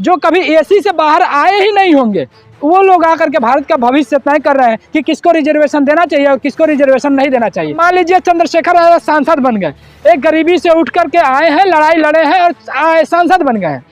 जो कभी एसी से बाहर आए ही नहीं होंगे, वो लोग आकर के भारत का भविष्य तय कर रहे हैं कि किसको रिजर्वेशन देना चाहिए और किसको रिजर्वेशन नहीं देना चाहिए। मान लीजिए चंद्रशेखर आजाद सांसद बन गए, एक गरीबी से उठ करके आए हैं, लड़ाई लड़े हैं और सांसद बन गए हैं।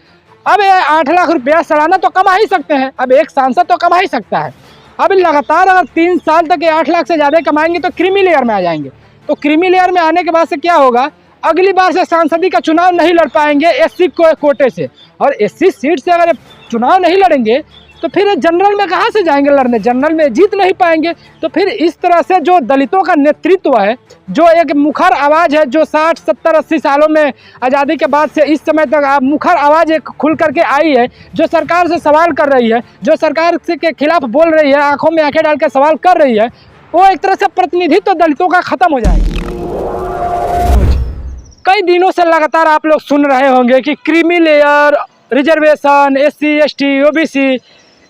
अब 8 लाख रुपया सालाना तो कमा ही सकते हैं, अब एक सांसद तो कमा ही सकता है। अब लगातार अगर 3 साल तक 8 लाख से ज़्यादा कमाएंगे तो क्रीमी लेयर में आ जाएंगे। तो क्रीमी लेयर में आने के बाद से क्या होगा, अगली बार से सांसदी का चुनाव नहीं लड़ पाएंगे एससी कोटे से, और एससी सीट से अगर चुनाव नहीं लड़ेंगे तो फिर जनरल में कहाँ से जाएंगे लड़ने, जनरल में जीत नहीं पाएंगे। तो फिर इस तरह से जो दलितों का नेतृत्व है, जो एक मुखर आवाज़ है, जो 60, 70, 80 सालों में आज़ादी के बाद से इस समय तक मुखर आवाज़ एक खुल करके आई है, जो सरकार से सवाल कर रही है, जो सरकार के खिलाफ बोल रही है, आंखों में आंखें डाल के सवाल कर रही है, वो एक तरह से प्रतिनिधित्व दलितों का खत्म हो जाएगा। कई दिनों से लगातार आप लोग सुन रहे होंगे कि creamy layer, reservation, SC, ST, OBC,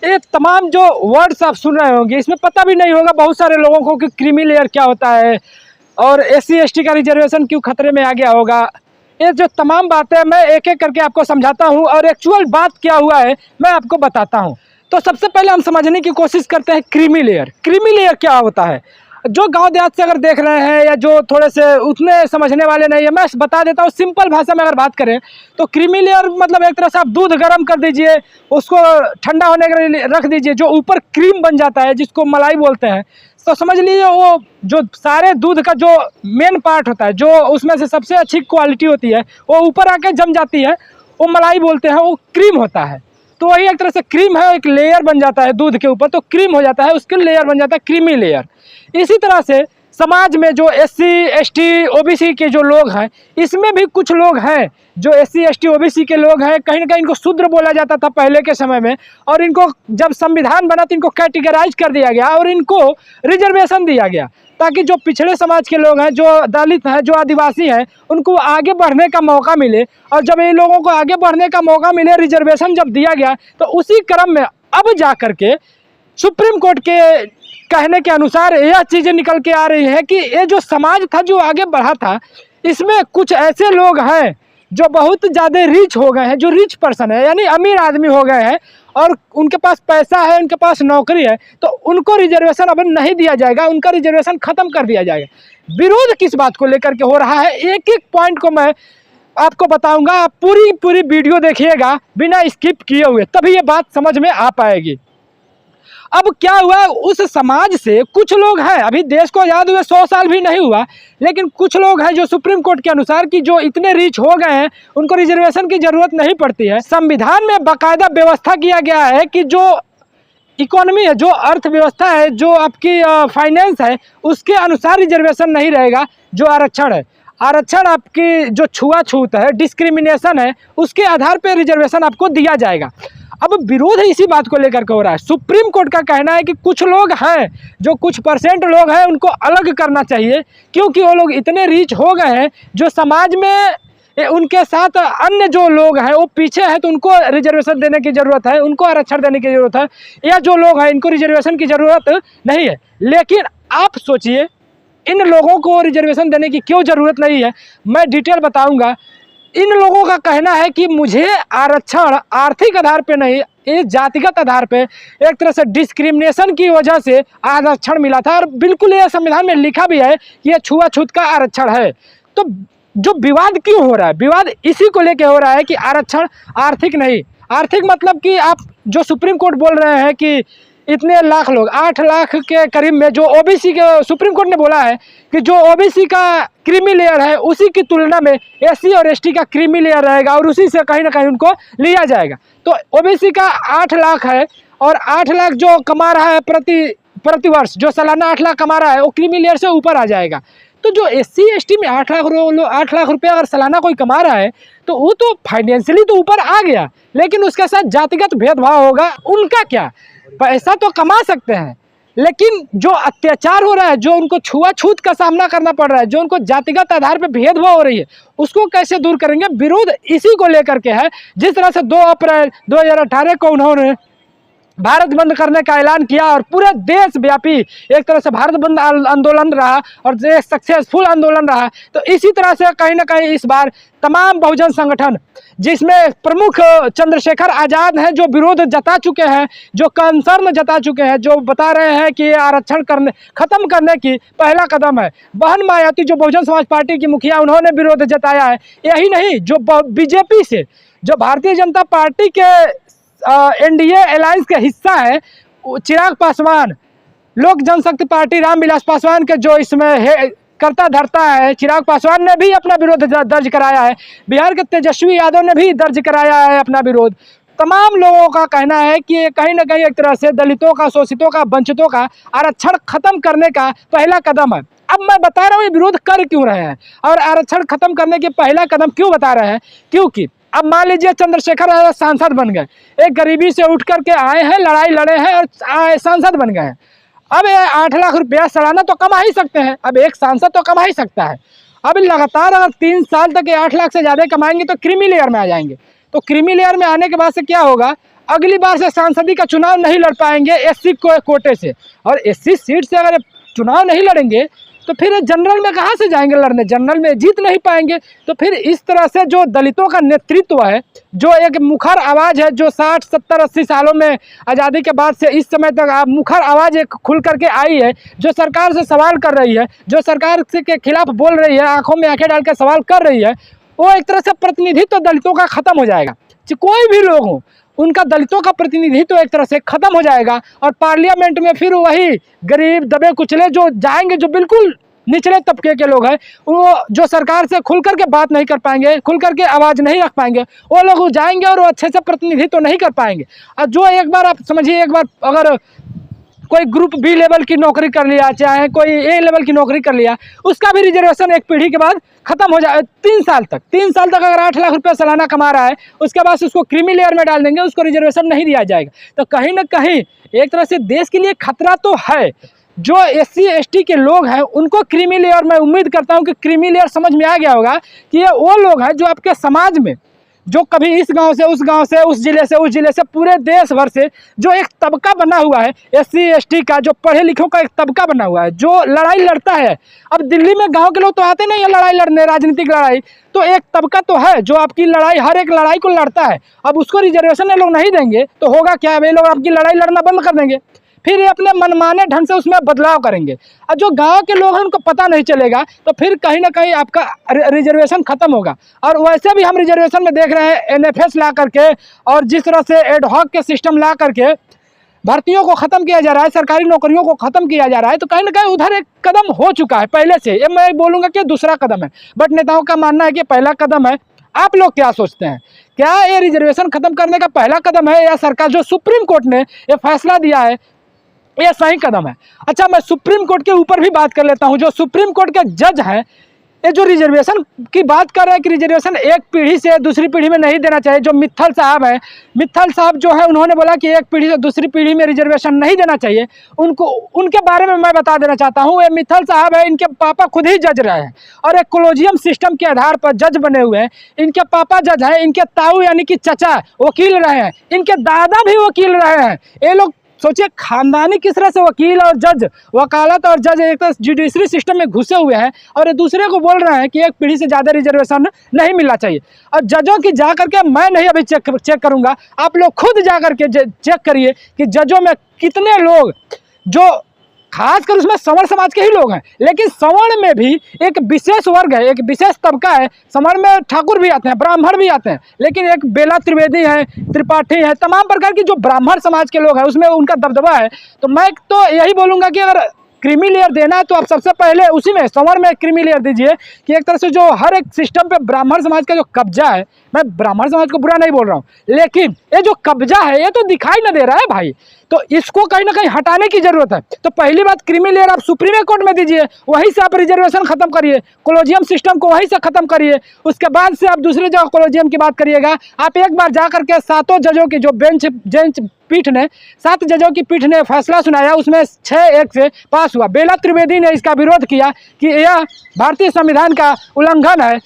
ये तमाम जो वर्ड्स आप सुन रहे होंगे, इसमें पता भी नहीं होगा बहुत सारे लोगों को कि क्रीमी लेयर क्या होता है और एससी एसटी का रिजर्वेशन क्यों खतरे में आ गया होगा। ये जो तमाम बातें मैं एक एक करके आपको समझाता हूँ और एक्चुअल बात क्या हुआ है मैं आपको बताता हूँ। तो सबसे पहले हम समझने की कोशिश करते हैं क्रीमी लेयर। क्रीमी लेयर क्या होता है? जो गांव देहात से अगर देख रहे हैं या जो थोड़े से उतने समझने वाले नहीं है, मैं बता देता हूँ सिंपल भाषा में। अगर बात करें तो क्रीमी लेयर मतलब एक तरह से आप दूध गर्म कर दीजिए, उसको ठंडा होने के लिए रख दीजिए, जो ऊपर क्रीम बन जाता है जिसको मलाई बोलते हैं। तो समझ लीजिए वो जो सारे दूध का जो मेन पार्ट होता है, जो उसमें से सबसे अच्छी क्वालिटी होती है, वो ऊपर आके जम जाती है, वो मलाई बोलते हैं, वो क्रीम होता है। तो वही एक तरह से क्रीम है, एक लेयर बन जाता है दूध के ऊपर, तो क्रीम हो जाता है, उसके लेयर बन जाता है क्रीमी लेयर। इसी तरह से समाज में जो एससी एसटी ओबीसी के जो लोग हैं, इसमें भी कुछ लोग हैं जो एससी एसटी ओबीसी के लोग हैं, कहीं ना कहीं इनको शूद्र बोला जाता था पहले के समय में, और इनको जब संविधान बना तो इनको कैटेगराइज कर दिया गया और इनको रिजर्वेशन दिया गया, ताकि जो पिछड़े समाज के लोग हैं, जो दलित हैं, जो आदिवासी हैं, उनको आगे बढ़ने का मौका मिले। और जब इन लोगों को आगे बढ़ने का मौका मिले, रिजर्वेशन जब दिया गया, तो उसी क्रम में अब जा करके सुप्रीम कोर्ट के कहने के अनुसार यह चीज़ें निकल के आ रही है कि ये जो समाज था जो आगे बढ़ा था, इसमें कुछ ऐसे लोग हैं जो बहुत ज़्यादा रिच हो गए हैं, जो रिच पर्सन है, यानी अमीर आदमी हो गए हैं और उनके पास पैसा है, उनके पास नौकरी है, तो उनको रिजर्वेशन अब नहीं दिया जाएगा, उनका रिजर्वेशन ख़त्म कर दिया जाएगा। विरोध किस बात को लेकर के हो रहा है, एक एक पॉइंट को मैं आपको बताऊंगा। आप पूरी वीडियो देखिएगा बिना स्किप किए हुए, तभी ये बात समझ में आ पाएगी। अब क्या हुआ, उस समाज से कुछ लोग हैं, अभी देश को आज़ाद हुए 100 साल भी नहीं हुआ, लेकिन कुछ लोग हैं जो सुप्रीम कोर्ट के अनुसार कि जो इतने रिच हो गए हैं, उनको रिजर्वेशन की जरूरत नहीं पड़ती है। संविधान में बाकायदा व्यवस्था किया गया है कि जो इकोनॉमी है, जो अर्थव्यवस्था है, जो आपकी फाइनेंस है, उसके अनुसार रिजर्वेशन नहीं रहेगा। जो आरक्षण है, आरक्षण आपकी जो छुआछूत है, डिस्क्रिमिनेशन है, उसके आधार पर रिजर्वेशन आपको दिया जाएगा। अब विरोध इसी बात को लेकर के हो रहा है। सुप्रीम कोर्ट का कहना है कि कुछ लोग हैं, जो कुछ परसेंट लोग हैं, उनको अलग करना चाहिए, क्योंकि वो लोग इतने रिच हो गए हैं, जो समाज में उनके साथ अन्य जो लोग हैं वो पीछे हैं, तो उनको रिजर्वेशन देने की ज़रूरत है, उनको आरक्षण देने की ज़रूरत है। या जो लोग हैं इनको रिजर्वेशन की ज़रूरत नहीं है। लेकिन आप सोचिए, इन लोगों को रिजर्वेशन देने की क्यों ज़रूरत नहीं है, मैं डिटेल बताऊँगा। इन लोगों का कहना है कि मुझे आरक्षण आर्थिक आधार पे नहीं, ये जातिगत आधार पे एक तरह से डिस्क्रिमिनेशन की वजह से आरक्षण मिला था, और बिल्कुल ये संविधान में लिखा भी है कि ये छुआछूत का आरक्षण है। तो जो विवाद क्यों हो रहा है, विवाद इसी को लेके हो रहा है कि आरक्षण आर्थिक नहीं। आर्थिक मतलब कि आप जो सुप्रीम कोर्ट बोल रहे हैं कि इतने लाख लोग, 8 लाख के करीब में जो ओबीसी के, सुप्रीम कोर्ट ने बोला है कि जो ओबीसी का क्रीमी लेयर है, उसी की तुलना में एससी और एसटी का क्रीमी लेयर रहेगा और उसी से कहीं ना कहीं उनको लिया जाएगा। तो ओबीसी का 8 लाख है, और 8 लाख जो कमा रहा है प्रति वर्ष, जो सालाना 8 लाख कमा रहा है, वो क्रीमी लेयर से ऊपर आ जाएगा। तो जो एससी एसटी में 8 लाख रुपया अगर सालाना कोई कमा रहा है, तो वो तो फाइनेंशियली तो ऊपर आ गया, लेकिन उसके साथ जातिगत भेदभाव होगा। उनका क्या, पैसा तो कमा सकते हैं, लेकिन जो अत्याचार हो रहा है, जो उनको छुआछूत का सामना करना पड़ रहा है, जो उनको जातिगत आधार पर भेदभाव हो रही है, उसको कैसे दूर करेंगे। विरोध इसी को लेकर के है। जिस तरह से 2 अप्रैल 2018 को उन्होंने भारत बंद करने का ऐलान किया और पूरे देश व्यापी एक तरह से भारत बंद आंदोलन रहा और ये सक्सेसफुल आंदोलन रहा। तो इसी तरह से कहीं ना कहीं इस बार तमाम बहुजन संगठन, जिसमें प्रमुख चंद्रशेखर आज़ाद हैं, जो विरोध जता चुके हैं, जो कंसर्न जता चुके हैं, जो बता रहे हैं कि आरक्षण खत्म करने की पहला कदम है। बहन मायावती जो बहुजन समाज पार्टी की मुखिया, उन्होंने विरोध जताया है। यही नहीं, जो बीजेपी से, जो भारतीय जनता पार्टी के एनडीए अलायंस के हिस्सा है, चिराग पासवान, लोक जनशक्ति पार्टी रामविलास पासवान के जो इसमें करता धरता है, चिराग पासवान ने भी अपना विरोध दर्ज कराया है। बिहार के तेजस्वी यादव ने भी दर्ज कराया है अपना विरोध। तमाम लोगों का कहना है कि कहीं ना कहीं एक तरह से दलितों का, शोषितों का, वंचितों का आरक्षण खत्म करने का पहला कदम है। अब मैं बता रहा हूँ ये विरोध कर क्यों रहे हैं और आरक्षण खत्म करने के पहला कदम क्यों बता रहे हैं। क्योंकि अब मान लीजिए चंद्रशेखर सांसद बन गए, एक गरीबी से उठ करके आए हैं, लड़ाई लड़े हैं और सांसद बन गए हैं। अब 8 लाख रुपया सालाना तो कमा ही सकते हैं, अब एक सांसद तो कमा ही सकता है। अब लगातार अगर 3 साल तक 8 लाख से ज़्यादा कमाएंगे तो क्रीमी लेयर में आ जाएंगे। तो क्रीमी लेयर में आने के बाद से क्या होगा, अगली बार से सांसदी का चुनाव नहीं लड़ पाएंगे एससी कोटे से, और एससी सीट से अगर चुनाव नहीं लड़ेंगे तो फिर जनरल में कहाँ से जाएंगे लड़ने, जनरल में जीत नहीं पाएंगे। तो फिर इस तरह से जो दलितों का नेतृत्व है, जो एक मुखर आवाज़ है, जो 60, 70, 80 सालों में आज़ादी के बाद से इस समय तक मुखर आवाज़ एक खुल करके आई है, जो सरकार से सवाल कर रही है, जो सरकार के खिलाफ बोल रही है, आंखों में आंखें डाल कर सवाल कर रही है, वो एक तरह से प्रतिनिधित्व दलितों का खत्म हो जाएगा। कोई भी लोग हो, उनका दलितों का प्रतिनिधित्व एक तरह से खत्म हो जाएगा और पार्लियामेंट में फिर वही गरीब दबे कुचले जो जाएंगे, जो बिल्कुल निचले तबके के लोग हैं, वो जो सरकार से खुल करके बात नहीं कर पाएंगे, खुल करके आवाज़ नहीं रख पाएंगे, वो लोग जाएंगे और वो अच्छे से प्रतिनिधित्व नहीं कर पाएंगे। और जो एक बार आप समझिए, एक बार अगर कोई ग्रुप बी लेवल की नौकरी कर लिया, चाहे कोई ए लेवल की नौकरी कर लिया, उसका भी रिजर्वेशन एक पीढ़ी के बाद खत्म हो जाए। 3 साल तक अगर 8 लाख रुपया सालाना कमा रहा है, उसके बाद उसको क्रीमी लेयर में डाल देंगे, उसको रिजर्वेशन नहीं दिया जाएगा। तो कहीं ना कहीं एक तरह से देश के लिए खतरा तो है। जो SC ST के लोग हैं उनको क्रीमी लेयर, मैं उम्मीद करता हूं कि क्रीमी लेयर समझ में आ गया होगा कि ये वो लोग हैं जो आपके समाज में, जो कभी इस गांव से उस गांव से, उस जिले से उस जिले से, पूरे देश भर से जो एक तबका बना हुआ है SC ST का, जो पढ़े लिखों का एक तबका बना हुआ है, जो लड़ाई लड़ता है। अब दिल्ली में गांव के लोग तो आते नहीं है लड़ाई लड़ने, राजनीतिक लड़ाई, तो एक तबका तो है जो आपकी लड़ाई, हर एक लड़ाई को लड़ता है। अब उसको रिजर्वेशन ये लोग नहीं देंगे तो होगा क्या, वे लोग आपकी लड़ाई लड़ना बंद कर देंगे, फिर ये अपने मनमाने ढंग से उसमें बदलाव करेंगे। और जो गांव के लोग हैं उनको पता नहीं चलेगा, तो फिर कहीं ना कहीं आपका रिजर्वेशन खत्म होगा। और वैसे भी हम रिजर्वेशन में देख रहे हैं NFS ला करके, और जिस तरह से एडहॉक के सिस्टम ला करके भर्तियों को ख़त्म किया जा रहा है, सरकारी नौकरियों को ख़त्म किया जा रहा है, तो कहीं ना कहीं उधर एक कदम हो चुका है पहले से। ये मैं बोलूँगा कि दूसरा कदम है, बट नेताओं का मानना है कि पहला कदम है। आप लोग क्या सोचते हैं, क्या ये रिजर्वेशन खत्म करने का पहला कदम है, या सरकार जो सुप्रीम कोर्ट ने ये फैसला दिया है ये सही कदम है? अच्छा, मैं सुप्रीम कोर्ट के ऊपर भी बात कर लेता हूं। जो सुप्रीम कोर्ट के जज हैं, ये जो रिजर्वेशन की बात कर रहे हैं कि रिजर्वेशन एक पीढ़ी से दूसरी पीढ़ी में नहीं देना चाहिए, जो मित्तल साहब हैं, मित्तल साहब जो है उन्होंने बोला कि एक पीढ़ी से दूसरी पीढ़ी में रिजर्वेशन नहीं देना चाहिए। उनको, उनके बारे में मैं बता देना चाहता हूँ। ये मित्तल साहब है, इनके पापा खुद ही जज रहे हैं और एक कोलोजियम सिस्टम के आधार पर जज बने हुए हैं। इनके पापा जज हैं, इनके ताऊ यानी कि चचा वकील रहे हैं, इनके दादा भी वकील रहे हैं। ये लोग सोचिए खानदानी किस तरह से वकील और जज, वकालत और जज एक तरह जुडिशरी सिस्टम में घुसे हुए हैं और एक दूसरे को बोल रहे हैं कि एक पीढ़ी से ज़्यादा रिजर्वेशन नहीं मिलना चाहिए। और जजों की जा करके, मैं नहीं अभी चेक करूंगा, आप लोग खुद जा करके चेक करिए कि जजों में कितने लोग, जो खासकर उसमें सवर्ण समाज के ही लोग हैं, लेकिन सवर्ण में भी एक विशेष वर्ग है, एक विशेष तबका है। सवर्ण में ठाकुर भी आते हैं, ब्राह्मण भी आते हैं, लेकिन एक बेला त्रिवेदी है, त्रिपाठी है, तमाम प्रकार की जो ब्राह्मण समाज के लोग हैं उसमें उनका दबदबा है। तो मैं तो यही बोलूँगा कि अगर क्रीमी लेयर देना है तो आप सबसे पहले उसी में सवर्ण में क्रीमी लेयर दीजिए, कि एक तरह से जो हर एक सिस्टम पे ब्राह्मण समाज का जो कब्जा है, मैं ब्राह्मण समाज को बुरा नहीं बोल रहा हूँ, लेकिन ये जो कब्जा है ये तो दिखाई ना दे रहा है भाई, तो इसको कहीं ना कहीं हटाने की जरूरत है। तो पहली बात, क्रीमी लेयर आप सुप्रीम कोर्ट में दीजिए, वहीं से आप रिजर्वेशन खत्म करिए, कोलोजियम सिस्टम को वहीं से खत्म करिए, उसके बाद से आप दूसरी जगह कोलोजियम की बात करिएगा। आप एक बार जा करके 7 जजों की जो बेंच पीठ ने, 7 जजों की पीठ ने फैसला सुनाया, उसमें 6-1 से पास हुआ। बेला त्रिवेदी ने इसका विरोध किया कि यह भारतीय संविधान का उल्लंघन है।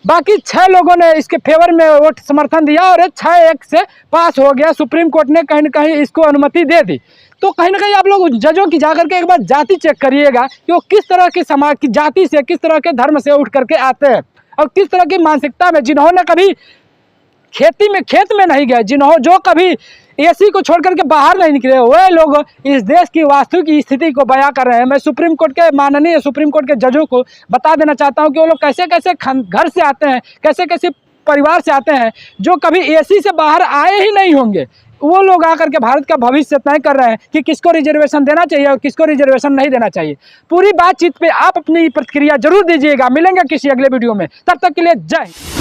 बाकी 6 लोगों ने इसके फेवर में वोट समर्थन दिया और 6-1 से पास हो गया। सुप्रीम कोर्ट ने कहीं ना कहीं इसको अनुमति दे दी। तो कहीं ना कहीं आप लोग जजों की जाकर के एक बार जाति चेक करिएगा कि वो किस तरह की समाज की जाति से, किस तरह के धर्म से उठ करके आते हैं और किस तरह की मानसिकता में, जिन्होंने कभी खेत में नहीं गए, जो कभी एसी को छोड़ करके बाहर नहीं निकले, वे लोग इस देश की वास्तविक स्थिति को बयां कर रहे हैं। मैं सुप्रीम कोर्ट के माननीय सुप्रीम कोर्ट के जजों को बता देना चाहता हूं कि वो लोग कैसे कैसे घर से आते हैं, कैसे कैसे परिवार से आते हैं, जो कभी एसी से बाहर आए ही नहीं होंगे। वो लोग आकर के भारत का भविष्य तय कर रहे हैं कि किसको रिजर्वेशन देना चाहिए और किसको रिजर्वेशन नहीं देना चाहिए। पूरी बातचीत पे आप अपनी प्रतिक्रिया जरूर दीजिएगा। मिलेंगे किसी अगले वीडियो में, तब तक के लिए जय हिंद।